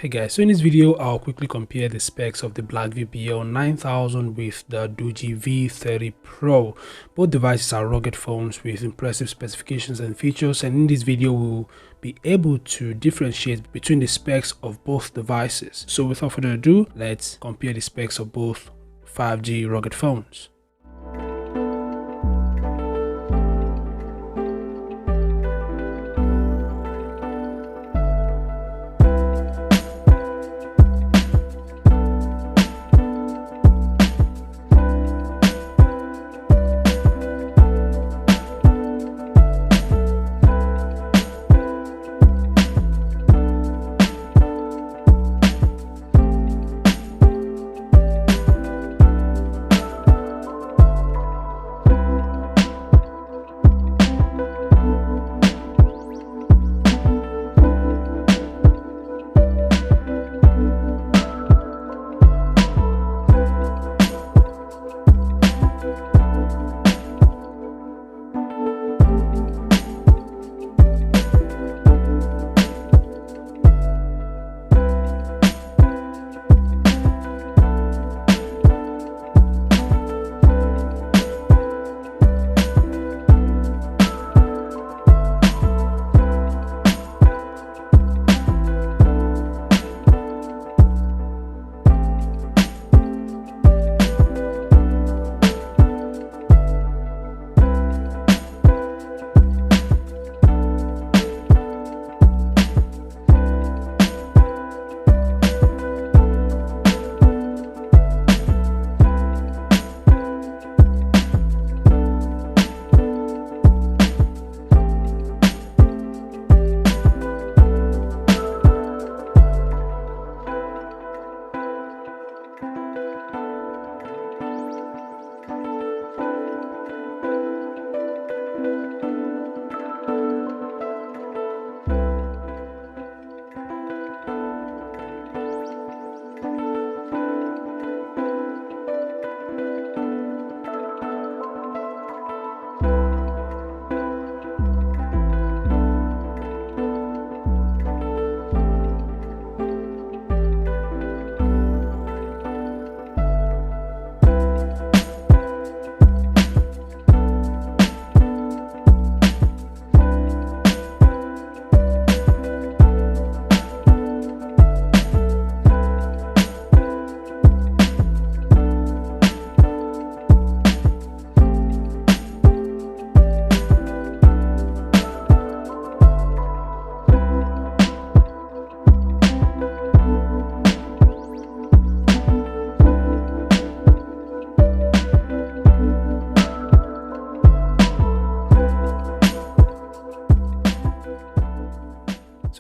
Hey guys, so in this video I'll quickly compare the specs of the Blackview BL9000 with the Doogee V30 Pro. Both devices are rugged phones with impressive specifications and features, and in this video we'll be able to differentiate between the specs of both devices. So without further ado, let's compare the specs of both 5G rugged phones.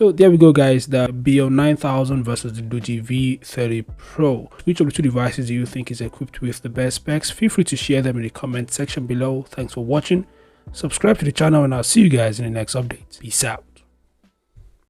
So there we go guys, the BL9000 versus the Doogee V30 Pro. Which of the two devices do you think is equipped with the best specs? Feel free to share them in the comment section below. Thanks for watching. Subscribe to the channel and I'll see you guys in the next update. Peace out.